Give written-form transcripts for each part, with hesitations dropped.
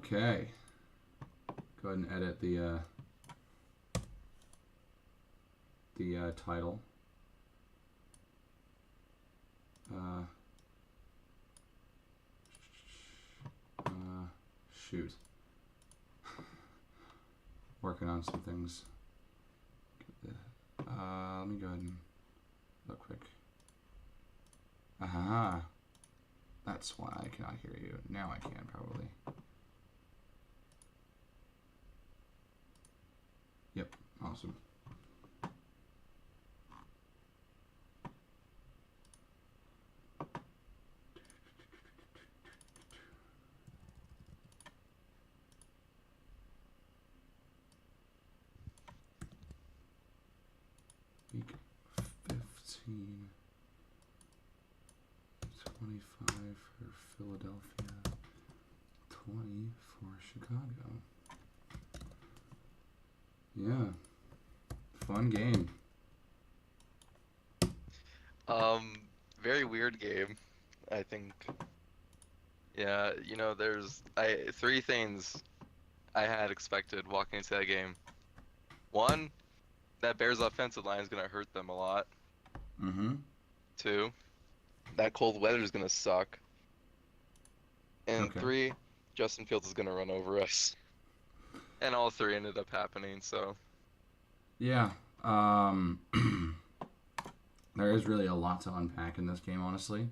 Okay. Go ahead and edit the title. Shoot. Working on some things. Let me go ahead and look quick. Aha. That's why I cannot hear you. Now I can probably. Yep. Awesome. Week 15. 25 for Philadelphia. 20 for Chicago. Yeah. Fun game. Very weird game, I think. Yeah, you know, there's three things I had expected walking into that game. One, that Bears offensive line is gonna hurt them a lot. Mm-hmm. Two, that cold weather is gonna suck. And Okay. three, Justin Fields is gonna run over us. And all three ended up happening, so. Yeah. There is really a lot to unpack in this game, honestly.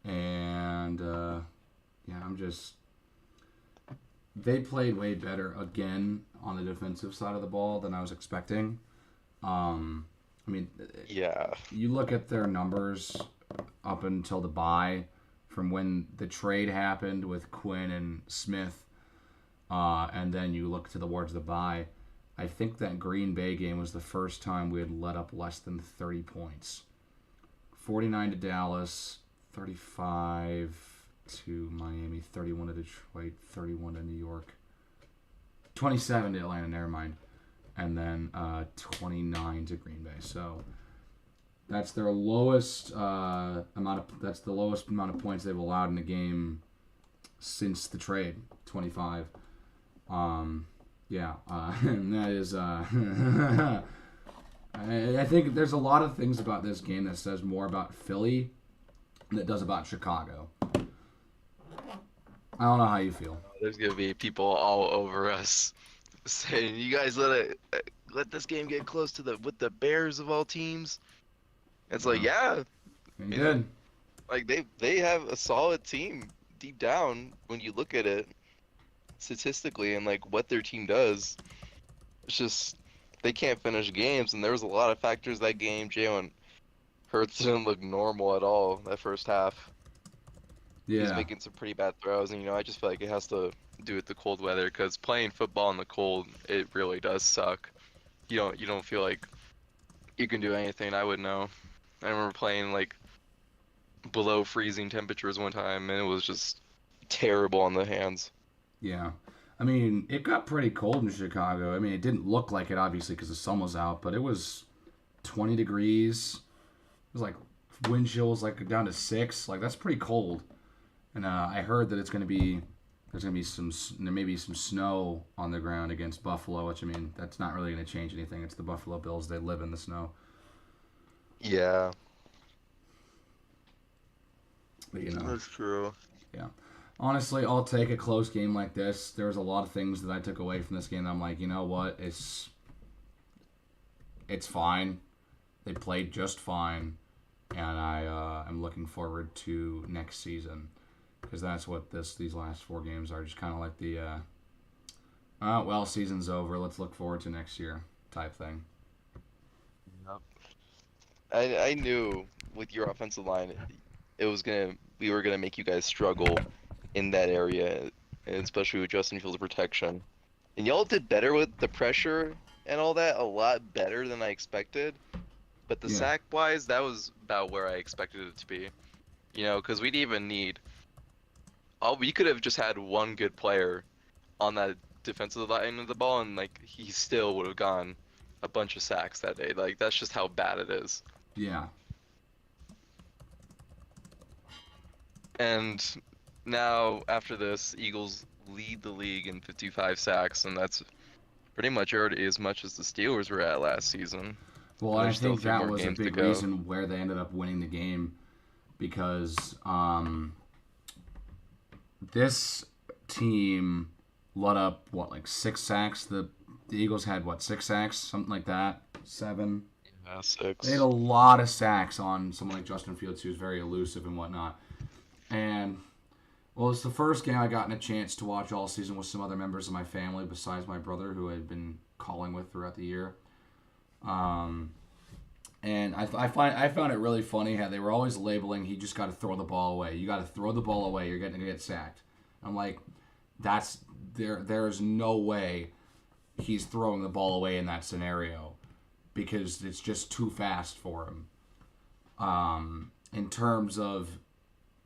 And, yeah, they played way better again on the defensive side of the ball than I was expecting. I mean, Yeah. you look at their numbers up until the bye from when the trade happened with Quinn and Smith, and then you look towards the bye. I think that Green Bay game was the first time we had let up less than 30 points. 49 to Dallas, 35 to Miami, 31 to Detroit, 31 to New York, 27 to Atlanta, never mind, and then 29 to Green Bay. So that's their lowest that's the lowest amount of points they've allowed in a game since the trade, 25. Yeah, and that is I think there's a lot of things about this game that says more about Philly than it does about Chicago. I don't know how you feel. There's gonna be people all over us saying, "You guys let this game get close to with the Bears of all teams." It's like, yeah, You you know, did. like they have a solid team deep down when you look at it statistically and like what their team does. It's just they can't finish games, and there was a lot of factors that game. Jalen Hurts didn't look normal at all that first half. He's Yeah. making some pretty bad throws, and you know, I just feel like it has to do with the cold weather because playing football in the cold, it really does suck. You don't feel like you can do anything. I would know. I remember playing like below freezing temperatures one time, and it was just terrible on the hands. Yeah. I mean, it got pretty cold in Chicago. I mean, it didn't look like it, obviously, because the sun was out, but it was 20 degrees. It was like wind chill was like down to 6. Like, that's pretty cold. And I heard that there's going to be there may be some snow on the ground against Buffalo, which, I mean, that's not really going to change anything. It's the Buffalo Bills. They live in the snow. Yeah, But, you know, that's true. yeah. Honestly, I'll take a close game like this. There was a lot of things that I took away from this game that I'm like, you know what? It's fine. They played just fine, and I'm looking forward to next season because that's what these last 4 games are. Just kind of like the well, season's over. Let's look forward to next year type thing. Yep. I knew with your offensive line, we were gonna make you guys struggle in that area, and especially with Justin Fields' protection. And y'all did better with the pressure and all that, a lot better than I expected. But the Yeah, sack wise, that was about where I expected it to be. You know, because we'd even need. Oh, we could have just had one good player on that defensive line of the ball, and like he still would have gone a bunch of sacks that day. Like that's just how bad it is. yeah, And now after this, Eagles lead the league in 55 sacks, and that's pretty much already as much as the Steelers were at last season. Well, And I there's still a think few that more was a games to big go. reason where they ended up winning the game because this team let up what like 6 sacks. The Eagles had what 6 sacks, something like that, 7. Yeah, They had 6. a lot of sacks on someone like Justin Fields, who's very elusive and whatnot. And well, it's the first game I gotten a chance to watch all season with some other members of my family besides my brother, who I had been calling with throughout the year. Um, and I found it really funny how they were always labeling he just got to throw the ball away. You got to throw the ball away. You're going to get sacked. I'm like, that's there is no way he's throwing the ball away in that scenario because it's just too fast for him. In terms of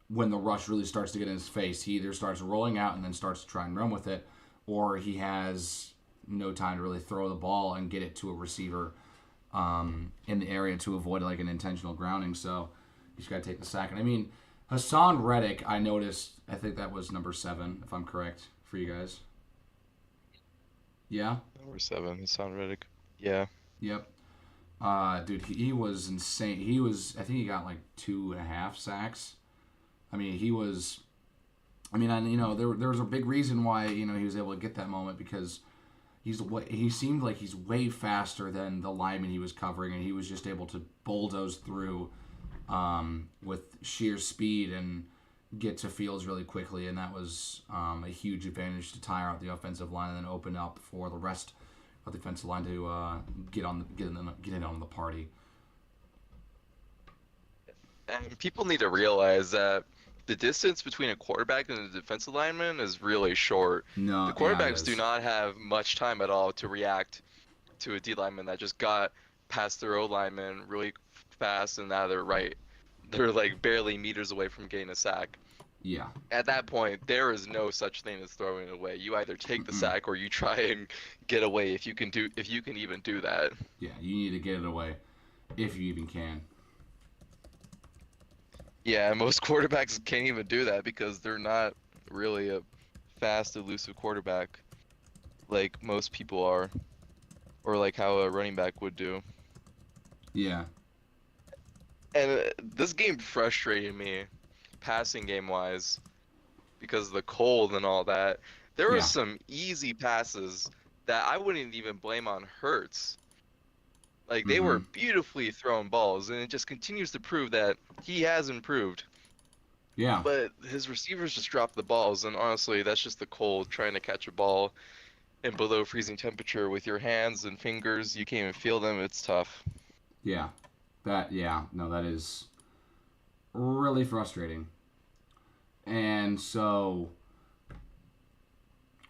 when the rush really starts to get in his face, he either starts rolling out and then starts to try and run with it, or he has no time to really throw the ball and get it to a receiver in the area to avoid like an intentional grounding. So he's got to take the sack. And I mean, Hassan Reddick, I noticed, I think that was number 7, if I'm correct, for you guys. Yeah? Number 7, Hassan Reddick. Yeah. Yep. Dude, he was insane. I think he got like 2.5 sacks. I mean, he was. I mean, and there was a big reason why he was able to get that moment because he seemed like he's way faster than the lineman he was covering, and he was just able to bulldoze through with sheer speed and get to Fields really quickly, and that was a huge advantage to tire out the offensive line and then open up for the rest of the defensive line to get in on the party. And people need to realize that the distance between a quarterback and a defensive lineman is really short. No, The yeah, it quarterbacks do is. not have much time at all to react to a D lineman that just got past their O lineman really fast, and now they're like barely meters away from getting a sack. Yeah. At that point, there is no such thing as throwing it away. You either take the Mm-mm. sack or you try and get away if you can even do that. Yeah, you need to get it away if you even can. Yeah, most quarterbacks can't even do that because they're not really a fast, elusive quarterback like most people are, or like how a running back would do. Yeah. And this game frustrated me, passing game wise, because of the cold and all that. There were Yeah. some easy passes that I wouldn't even blame on Hurts. Like they were Mm-hmm. beautifully thrown balls, and it just continues to prove that he has improved. Yeah. But his receivers just dropped the balls, and honestly, that's just the cold trying to catch a ball in below freezing temperature with your hands and fingers. You can't even feel them. It's tough. Yeah. No, that is really frustrating. And so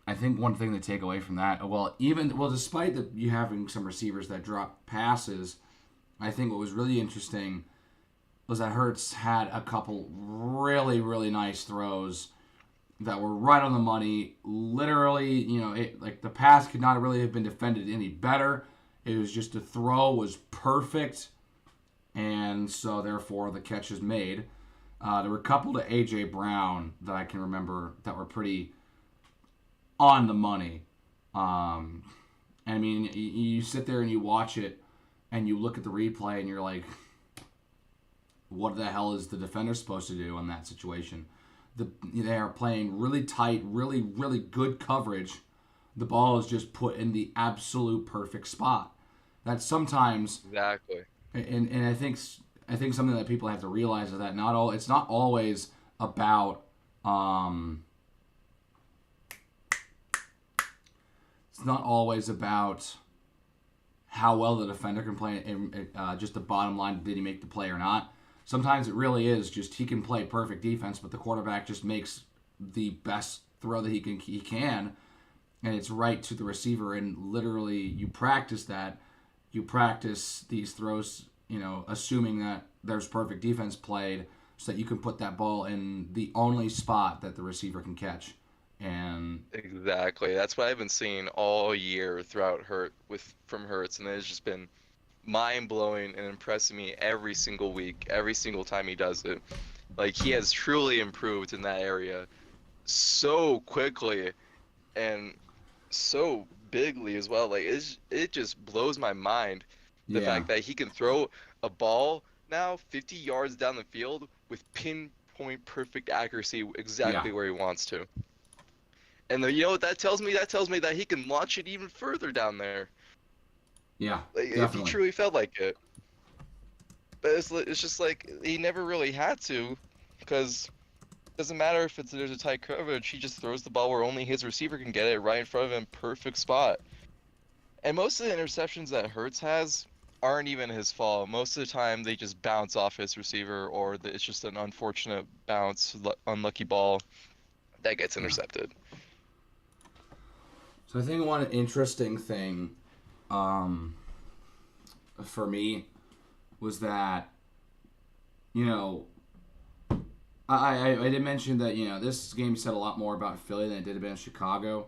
I think one thing to take away from that, despite you having some receivers that drop passes, I think what was really interesting was that Hurts had a couple really, really nice throws that were right on the money. Literally, like the pass could not really have been defended any better. It was just the throw was perfect, and so therefore the catch is made. There were a couple to AJ Brown that I can remember that were pretty on the money. I mean, you sit there and you watch it, and you look at the replay, and you're like, what the hell is the defender supposed to do in that situation? They are playing really tight, really, really good coverage. The ball is just put in the absolute perfect spot. That sometimes, Exactly. and I think something that people have to realize is that it's not always about it's not always about how well the defender can play and just the bottom line, did he make the play or not. Sometimes it really is just he can play perfect defense, but the quarterback just makes the best throw that he can, and it's right to the receiver. And literally, you practice that. You practice these throws, assuming that there's perfect defense played, so that you can put that ball in the only spot that the receiver can catch. And Exactly. That's what I've been seeing all year throughout from Hurts, and it's just been mind blowing and impressing me every single week, every single time he does it. Like he has truly improved in that area. so quickly and so bigly as well. Like it just blows my mind the Yeah, fact that he can throw a ball now 50 yards down the field with pinpoint perfect accuracy yeah, exactly where he wants to. And then, you know what that tells me? That tells me that he can launch it even further down there. yeah, Like if he definitely. truly felt like it. But it's just like he never really had to because it doesn't matter if there's a tight coverage, he just throws the ball where only his receiver can get it right in front of him, perfect spot. And most of the interceptions that Hurts has aren't even his fault. Most of the time, they just bounce off his receiver, or it's just an unfortunate bounce, unlucky ball that gets Yeah. intercepted. So I think one interesting thing um, for me was that, you know, I did mention that, this game said a lot more about Philly than it did about Chicago.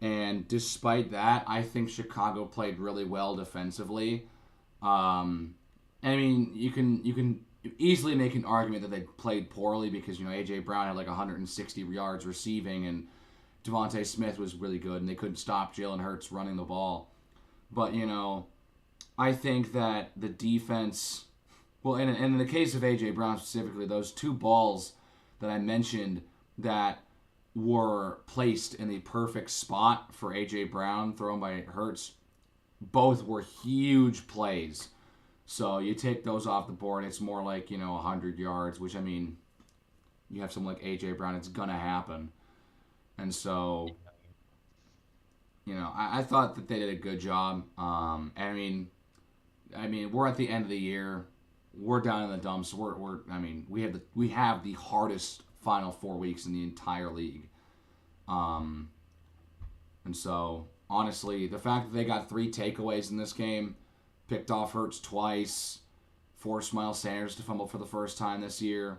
And despite that, I think Chicago played really well defensively. I mean, you can easily make an argument that they played poorly because AJ Brown had like 160 yards receiving and Devontae Smith was really good and they couldn't stop Jalen Hurts running the ball. But I think that the defense, well, in the case of AJ Brown specifically, those two balls that I mentioned that were placed in the perfect spot for AJ Brown, thrown by Hurts, both were huge plays. So you take those off the board, it's more like 100 yards, which I mean, you have someone like AJ Brown, it's gonna happen. And so I thought that they did a good job. I mean, we're at the end of the year. We're down in the dumps. I mean, we have the hardest final 4 weeks in the entire league. Um, and so honestly, the fact that they got 3 takeaways in this game, picked off Hurts twice, forced Miles Sanders to fumble for the first time this year.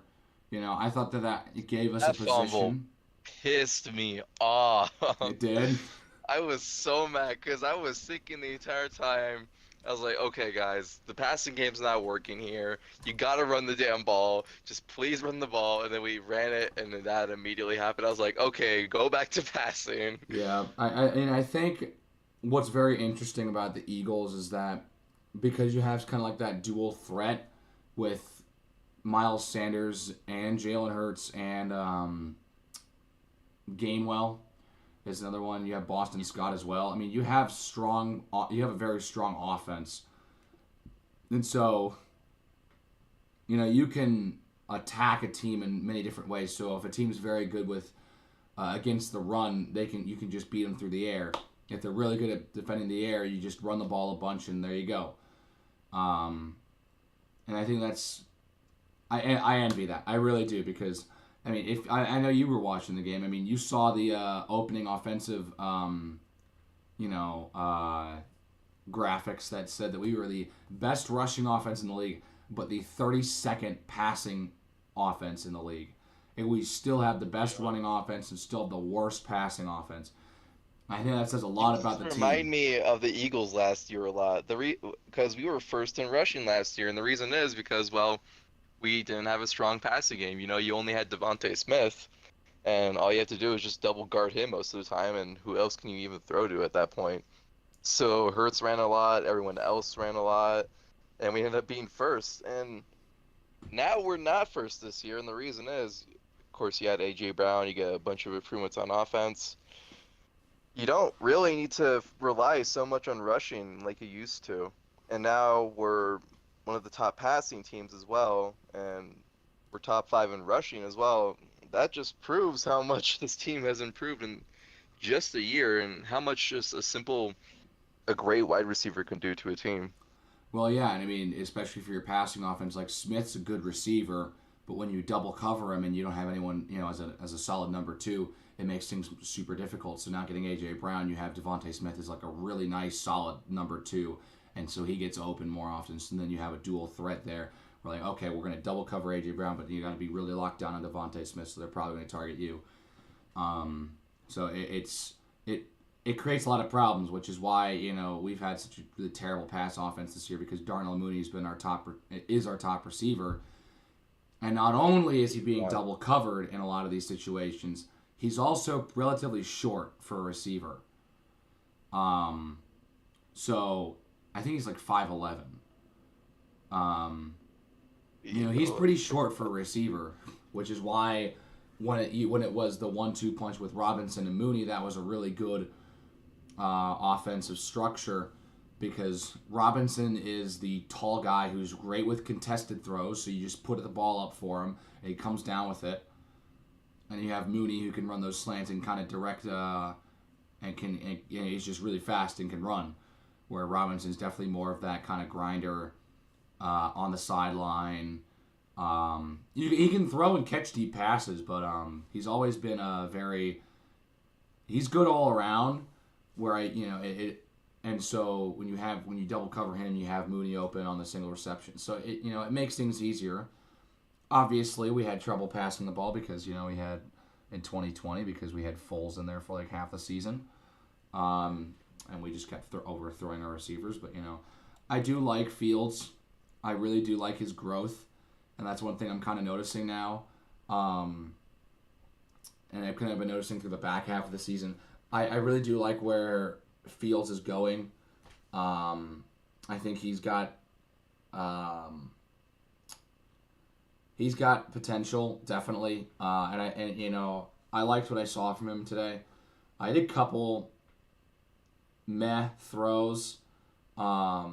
I thought that it gave us a That fumble position. pissed me off. It did. I was so mad because I was thinking the entire time. I was like, okay, guys, the passing game's not working here. You gotta run the damn ball. Just please run the ball. And then we ran it, and then that immediately happened. I was like, okay, go back to passing. Yeah, and I think what's very interesting about the Eagles is that because you have kind of like that dual threat with Miles Sanders and Jalen Hurts and Gainwell is another one. You have Boston Scott as well. I mean, you have a very strong offense, and so you can attack a team in many different ways. So if a team's very good with against the run, you can just beat them through the air. If they're really good at defending the air, you just run the ball a bunch and there you go. And I think I envy that. I really do because I mean, if I know you were watching the game. I mean, you saw the opening offensive, you know, uh, graphics that said that we were the best rushing offense in the league, but the 32nd passing offense in the league. And we still have the best running offense and still have the worst passing offense. I think that says a You lot about just the remind team. me of the Eagles last year a lot. Because we were first in rushing last year, and the reason is because, well, we didn't have a strong passing game. You know, you only had Devontae Smith, and all you have to do is just double guard him most of the time, and who else can you even throw to at that point? So Hurts ran a lot, everyone else ran a lot, and we ended up being first. And now we're not first this year, and the reason is, of course, you had AJ Brown, you get a bunch of improvements on offense. You don't really need to rely so much on rushing like you used to. And now we're one of the top passing teams as well, and we're top five in rushing as well. That just proves how much this team has improved in just a year and how much just a great wide receiver can do to a team. Well, yeah, and I mean, especially for your passing offense, like Smith's a good receiver, but when you double cover him and you don't have anyone, as a solid number two, it makes things super difficult. So not getting AJ Brown, you have Devontae Smith as like a really nice, solid number two, and so he gets open more often. So then you have a dual threat there. We're like, okay, we're going to double cover AJ Brown, but you got to be really locked down on Devontae Smith, so they're probably going to target you. So it creates a lot of problems, which is why we've had such a really terrible pass offense this year because Darnell Mooney's been our top receiver, and not only is he being Yeah. double covered in a lot of these situations, He's also relatively short for a receiver. Um, so I think he's like 5'11". Um, he's pretty short for a receiver, which is why when it was the 1-2 punch with Robinson and Mooney, that was a really good offensive structure because Robinson is the tall guy who's great with contested throws, so you just put the ball up for him and he comes down with it. And you have Mooney who can run those slants and kind of direct he's just really fast and can run. Where Robinson's definitely more of that kind of grinder on the sideline. He can throw and catch deep passes, but he's always been he's good all around. And so when you double cover him, you have Mooney open on the single reception. So it makes things easier. Obviously, we had trouble passing the ball because we had in 2020 because we had Foles in there for like half the season, and we just kept overthrowing our receivers. But I do like Fields. I really do like his growth, and that's one thing I'm kind of noticing now. And I've kind of been noticing through the back half of the season. I really do like where Fields is going. I think he's got potential, definitely. I liked what I saw from him today. I did a couple meh throws. But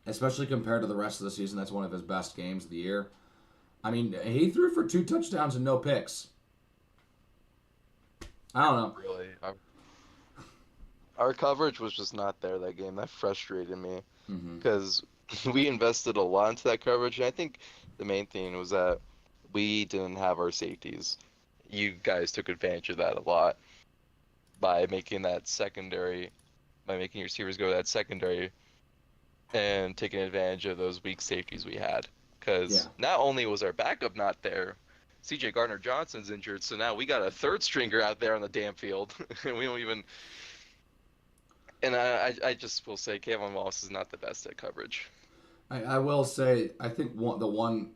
especially compared to the rest of the season, that's one of his best games of the year. I mean, he threw for 2 touchdowns and no picks. I don't know. Really, our coverage was just not there that game. That frustrated me because we invested a lot into that coverage, and I think the main thing was that we didn't have our safeties. You guys took advantage of that a lot by making your receivers go to that secondary and taking advantage of those weak safeties we had. Because not only was our backup not there, C.J. Gardner-Johnson's injured, so now we got a third stringer out there on the damn field, and we don't even. And I just will say, Kayvon Wallace is not the best at coverage. I will say, I think the one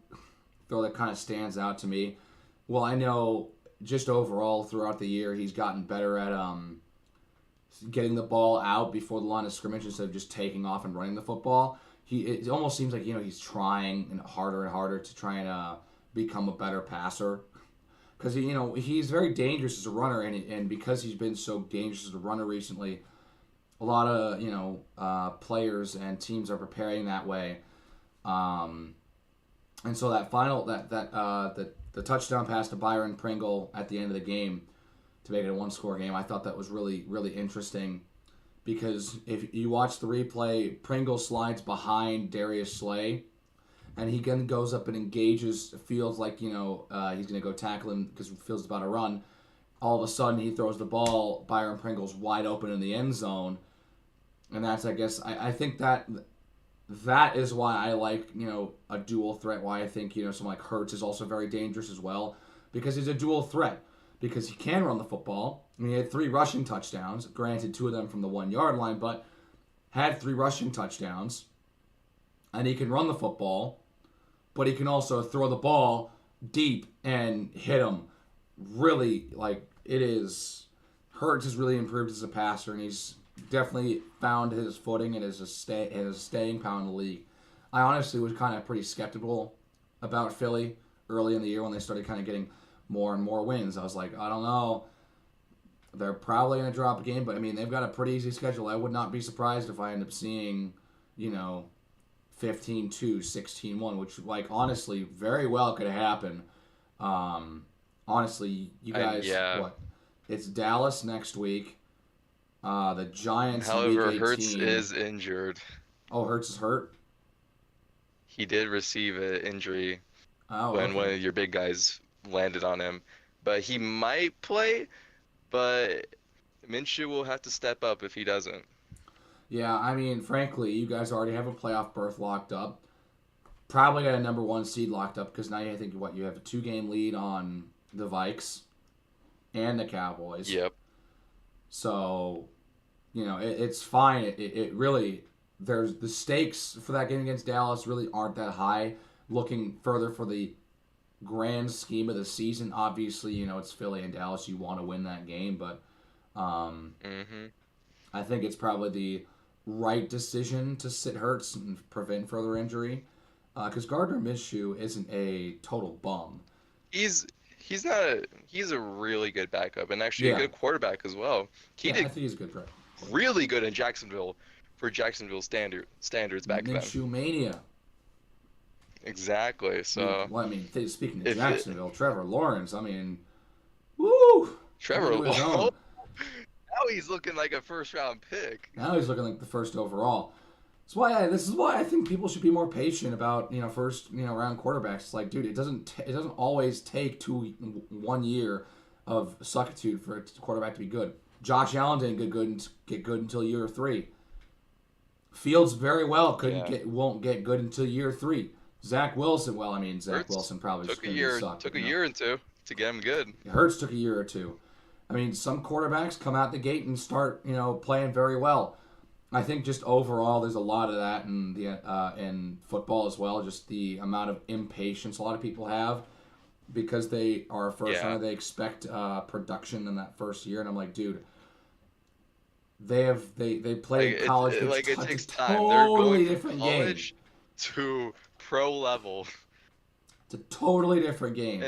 throw that kind of stands out to me. Well, I know just overall throughout the year he's gotten better at getting the ball out before the line of scrimmage instead of just taking off and running the football. It almost seems like he's trying and harder to try and become a better passer because he's very dangerous as a runner and because he's been so dangerous as a runner recently, a lot of players and teams are preparing that way, and so that final the touchdown pass to Byron Pringle at the end of the game to make it a 1-score game, I thought that was really really interesting. Because if you watch the replay, Pringle slides behind Darius Slay, and he then goes up and engages Fields like, he's going to go tackle him because Fields is about to run. All of a sudden, he throws the ball. Byron Pringle's wide open in the end zone. And that's, I guess, I think that is why I like, a dual threat, why I think, someone like Hurts is also very dangerous as well. Because he's a dual threat. Because he can run the football. I mean, he had 3 rushing touchdowns. Granted, 2 of them from the 1-yard line, but had 3 rushing touchdowns. And he can run the football, but he can also throw the ball deep and hit him. Really, Hurts has really improved as a passer, and he's definitely found his footing and his staying power in the league. I honestly was kind of pretty skeptical about Philly early in the year when they started kind of getting more and more wins. I was like, I don't know. They're probably going to drop a game, but I mean, they've got a pretty easy schedule. I would not be surprised if I end up seeing, 15-2, 16-1, which, honestly, very well could happen. Honestly, you guys, what? It's Dallas next week. The Giants. However, Week 18. Hurts is injured. Oh, Hurts is hurt? He did receive an injury when one of your big guys landed on him. But he might play, but Minshew will have to step up if he doesn't. Yeah, I mean, frankly, you guys already have a playoff berth locked up. Probably got a number 1 seed locked up because now I think you have a 2-game lead on the Vikes and the Cowboys. Yep. So, it's fine. It really, there's the stakes for that game against Dallas really aren't that high. Looking further for the grand scheme of the season, obviously, it's Philly and Dallas. You want to win that game, but Mm-hmm. I think it's probably the right decision to sit Hurts and prevent further injury. Because Gardner Minshew isn't a total bum. He's he's not a he's a really good backup and actually a Yeah, good quarterback as well. He yeah, I did think he's a good quarterback. really good in Jacksonville for Jacksonville standards back then. Minshew mania. Exactly. Dude, So well, I mean, speaking of if it, Jacksonville, Trevor Lawrence, I mean, woo! Coming Trevor, to his now own. he's looking like a first round pick. Now he's looking like the first overall. This is why I think people should be more patient about first round quarterbacks. It's like, dude, it doesn't always take 1 year of suckitude for a quarterback to be good. Josh Allen didn't get good until year 3. Fields very well Yeah. won't get good until year 3. Zach Wilson, well, I mean, Zach Hurts Wilson probably took a going to year suck. took a year and two to get him good. Hurts took a year or two. I mean, some quarterbacks come out the gate and start playing very well. I think just overall, there's a lot of that in football as well. Just the amount of impatience a lot of people have because they are a first runner. They expect production in that first year, and I'm like, dude, they played college. It It's takes a time. They're totally going from different college game. to pro level. It's a totally different game.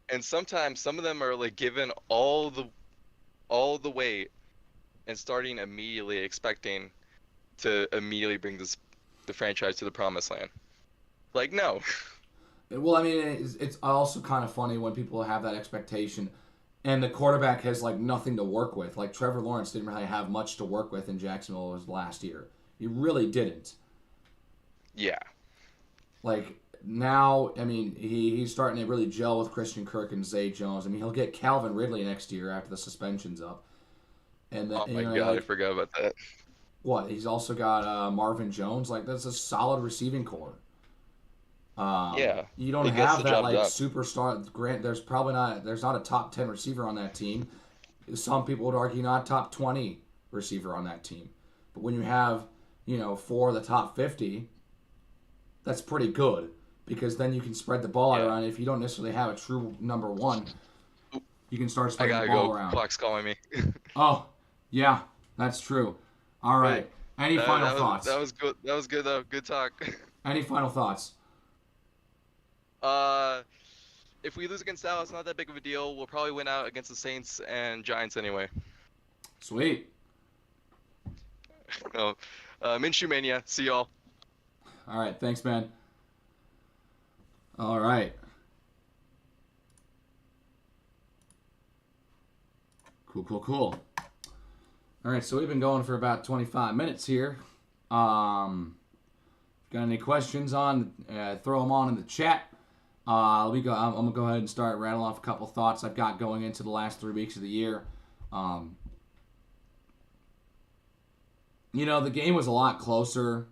And sometimes some of them are like given all the weight and starting immediately expecting to immediately bring the franchise to the promised land. Like, no. Well, I mean, it's also kind of funny when people have that expectation, and the quarterback has like nothing to work with. Like Trevor Lawrence didn't really have much to work with in Jacksonville his last year. He really didn't. Yeah. Like now, I mean, he's starting to really gel with Christian Kirk and Zay Jones. I mean, he'll get Calvin Ridley next year after the suspension's up. And Oh my God, I forgot about that. What? He's also got Marvin Jones. Like that's a solid receiving core. Yeah. You don't It gets have the that job like done. superstar. Grant, there's not a top 10 receiver on that team. Some people would argue not top 20 receiver on that team. But when you have 4 of the top 50, that's pretty good because then you can spread the ball Yeah. around. If you don't necessarily have a true number 1, you can start I spreading gotta the ball go. around. Clock's calling me. Oh, yeah, that's true. All right. Any final thoughts? That was good. That was good though. Good talk. Any final thoughts? If we lose against Dallas, not that big of a deal. We'll probably win out against the Saints and Giants anyway. Sweet. No, Minshew Mania. See y'all. All right. Thanks, man. All right. Cool. All right, so we've been going for about 25 minutes here. Got any questions on? Throw them on in the chat. I'm gonna go ahead and start rattling off a couple thoughts I've got going into the last 3 weeks of the year. The game was a lot closer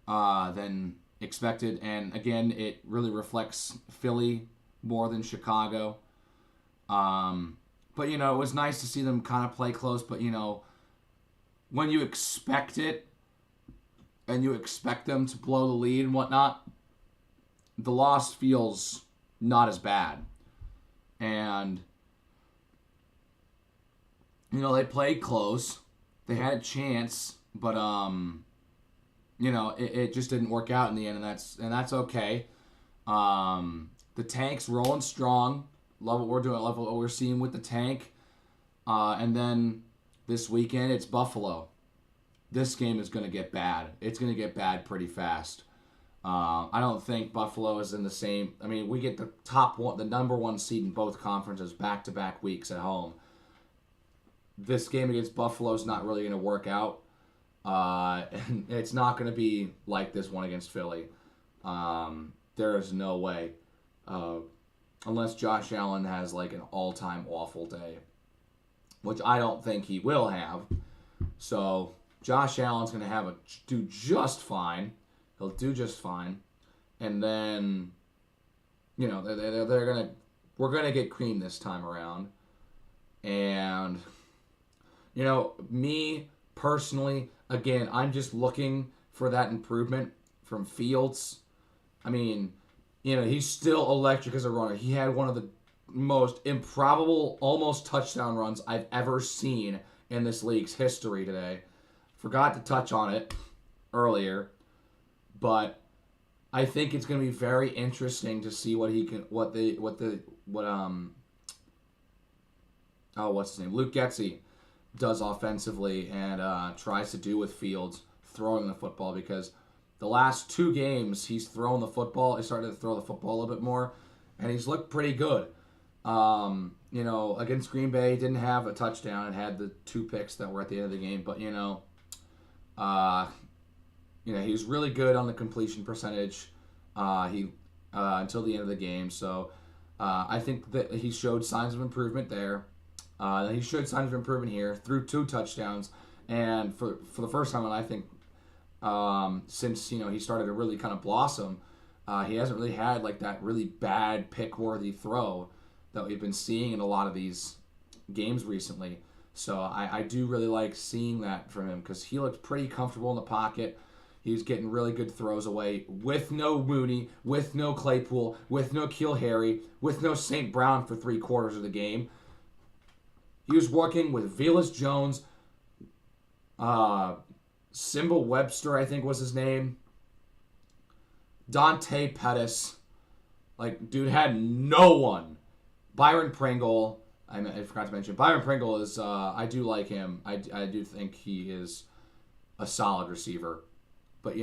than expected, and again, it really reflects Philly more than Chicago. But it was nice to see them kind of play close. But when you expect it, and you expect them to blow the lead and whatnot, the loss feels not as bad. And they played close. They had a chance, but it just didn't work out in the end, and that's okay. The tank's rolling strong. Love what we're doing. Love what we're seeing with the tank. And then this weekend, it's Buffalo. This game is going to get bad. It's going to get bad pretty fast. I don't think Buffalo is in the same. I mean, we get the number 1 seed in both conferences back-to-back weeks at home. This game against Buffalo is not really going to work out. And it's not going to be like this one against Philly. There is no way. Unless Josh Allen has like an all-time awful day, which I don't think he will have. So Josh Allen's going to do just fine. He'll do just fine, and then we're gonna get creamed this time around. And me personally, again, I'm just looking for that improvement from Fields. I mean, he's still electric as a runner. He had one of the most improbable, almost touchdown runs I've ever seen in this league's history today. Forgot to touch on it earlier, but I think it's going to be very interesting to see what he can, what's his name, Luke Getsy does offensively and tries to do with Fields throwing the football, because the last 2 games he's thrown the football. He started to throw the football a little bit more, and he's looked pretty good. Against Green Bay, didn't have a touchdown and had the 2 picks that were at the end of the game, but he was really good on the completion percentage. Until the end of the game. So I think that he showed signs of improvement there. He showed signs of improvement here through 2 touchdowns, and for the first time, and I think since he started to really kind of blossom, he hasn't really had like that really bad pick-worthy throw that we've been seeing in a lot of these games recently. So I do really like seeing that from him, because he looked pretty comfortable in the pocket. He was getting really good throws away with no Mooney, with no Claypool, with no Keel Harry, with no St. Brown for 3/4 of the game. He was working with Velus Jones, Simba Webster, I think was his name, Dante Pettis. Like, dude had no one. Byron Pringle. I forgot to mention. Byron Pringle is, I do like him. I do think he is a solid receiver. But,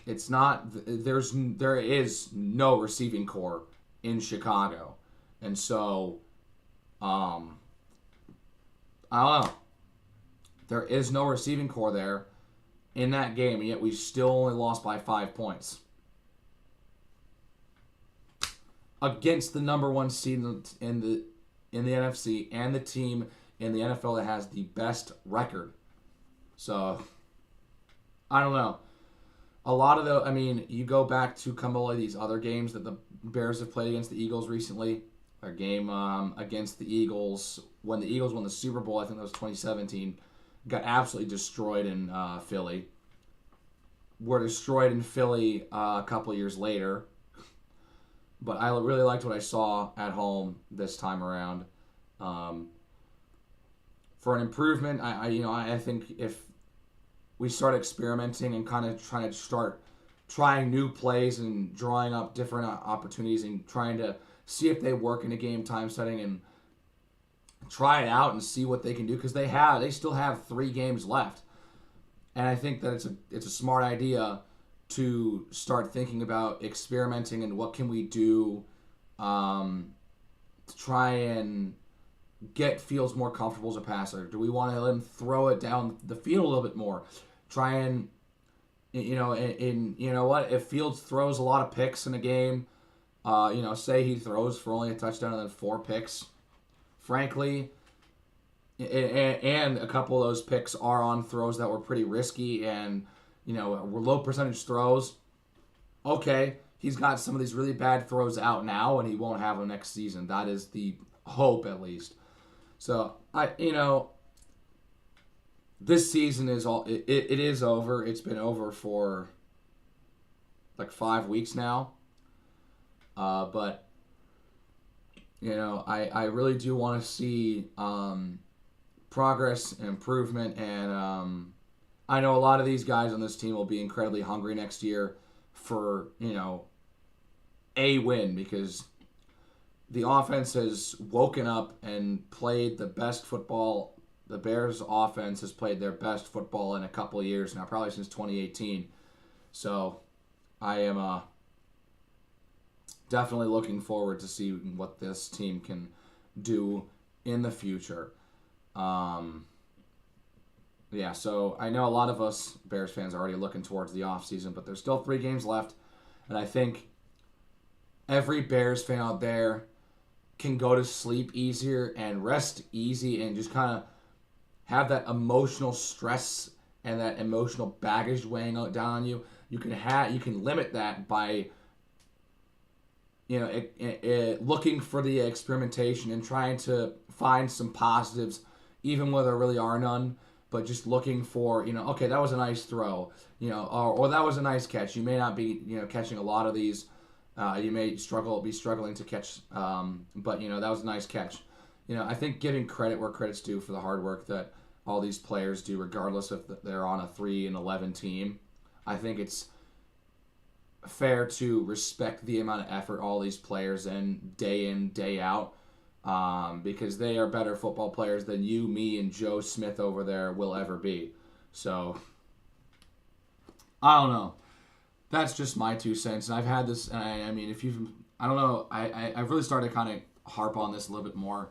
it's not, there is no receiving core in Chicago. And so, I don't know. There is no receiving core there in that game, and yet we still only lost by 5 points. Against the number 1 seed in the NFC and the team in the NFL that has the best record. So, I don't know. A lot of you go back to these other games that the Bears have played against the Eagles recently. Our game against the Eagles, when the Eagles won the Super Bowl, I think that was 2017, got absolutely destroyed in Philly. Were destroyed in Philly a couple years later. But I really liked what I saw at home this time around. For an improvement, I think if we start experimenting and kind of trying to start trying new plays and drawing up different opportunities and trying to see if they work in a game time setting and try it out and see what they can do, because they still have 3 games left, and I think that it's a smart idea to start thinking about experimenting and what can we do to try and get Fields more comfortable as a passer. Do we want to let him throw it down the field a little bit more? Try and, if Fields throws a lot of picks in a game, say he throws for only a touchdown and then 4 picks, frankly, and a couple of those picks are on throws that were pretty risky and, were low percentage throws. Okay, he's got some of these really bad throws out now and he won't have them next season. That is the hope, at least. So, this season is it is over. It's been over for like 5 weeks now. But I really do want to see progress and improvement, and I know a lot of these guys on this team will be incredibly hungry next year for a win, because the offense has woken up and played the best football. The Bears offense has played their best football in a couple of years now, probably since 2018. So I am definitely looking forward to see what this team can do in the future. So I know a lot of us Bears fans are already looking towards the offseason, but there's still 3 games left, and I think every Bears fan out there can go to sleep easier and rest easy and just kind of have that emotional stress and that emotional baggage weighing down on you. You can limit that by looking for the experimentation and trying to find some positives, even where there really are none. but just looking for, okay, that was a nice throw, or that was a nice catch. You may not be, catching a lot of these. You may be struggling to catch, but that was a nice catch. I think giving credit where credit's due for the hard work that all these players do, regardless if they're on a 3-11 team. I think it's fair to respect the amount of effort all these players in, day out, because they are better football players than you, me, and Joe Smith over there will ever be. So, I don't know. That's just my 2 cents. And I've had this, and I mean, if you've, I don't know, I've really started to kind of harp on this a little bit more.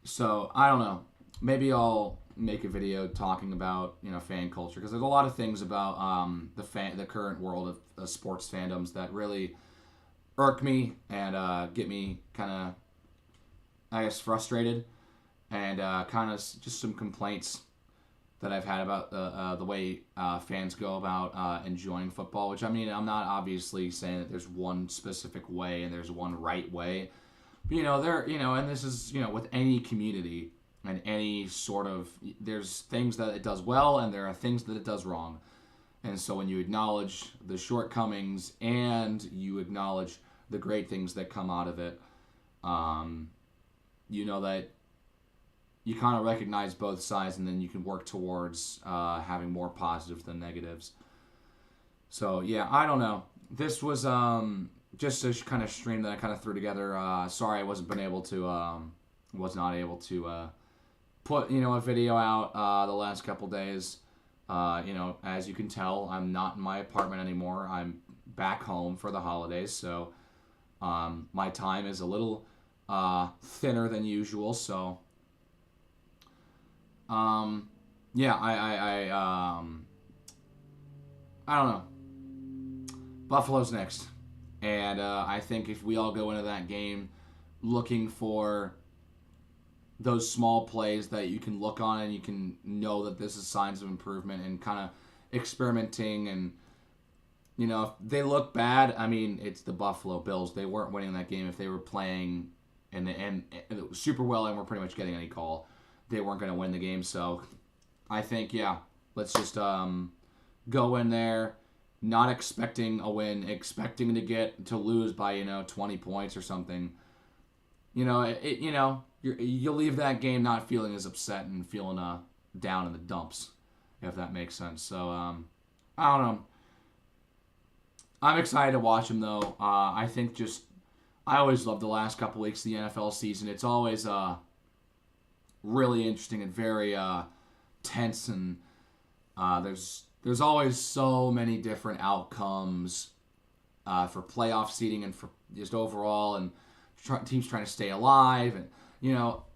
So, I don't know. Maybe I'll make a video talking about, fan culture, because there's a lot of things about the current world of sports fandoms that really irk me and get me kind of, I guess, frustrated, and kind of just some complaints that I've had about the way fans go about enjoying football, which, I mean, I'm not obviously saying that there's one specific way and there's one right way, but, and this is, with any community and any sort of, there's things that it does well and there are things that it does wrong. And so when you acknowledge the shortcomings and you acknowledge the great things that come out of it, that you kind of recognize both sides, and then you can work towards having more positives than negatives. So, yeah, I don't know. This was just a kind of stream that I kind of threw together. Sorry I was not able to put, a video out the last couple days. As you can tell, I'm not in my apartment anymore. I'm back home for the holidays, so my time is a little thinner than usual. So, yeah, I don't know. Buffalo's next, and I think if we all go into that game looking for those small plays that you can look on and you can know that this is signs of improvement, and kind of experimenting, and if they look bad, I mean, it's the Buffalo Bills. They weren't winning that game if they were playing and super well and were pretty much getting any call. They weren't going to win the game. So I think, yeah, let's just go in there not expecting a win, expecting to lose by 20 points or something. You'll leave that game not feeling as upset and feeling down in the dumps, if that makes sense. So I don't know. I'm excited to watch them, though. I think I always love the last couple weeks of the NFL season. It's always really interesting and very tense, and there's always so many different outcomes for playoff seeding and for just overall, and teams trying to stay alive, and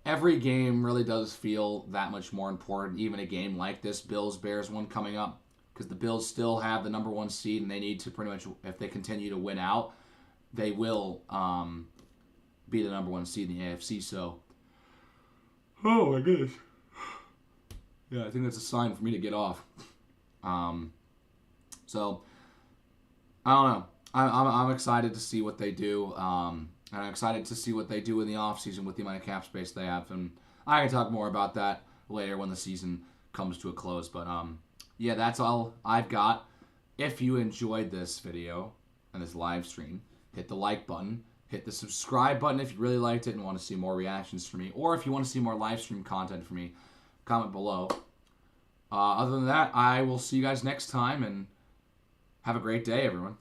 every game really does feel that much more important. Even a game like this Bills-Bears one coming up, because the Bills still have the number 1 seed, and they need to pretty much, if they continue to win out, they will be the number 1 seed in the AFC. So, oh my goodness, yeah, I think that's a sign for me to get off. So I don't know. I'm excited to see what they do. And I'm excited to see what they do in the offseason with the amount of cap space they have. And I can talk more about that later when the season comes to a close. But yeah, that's all I've got. If you enjoyed this video and this live stream, hit the like button. Hit the subscribe button if you really liked it and want to see more reactions from me. Or if you want to see more live stream content from me, comment below. Other than that, I will see you guys next time, and have a great day, everyone.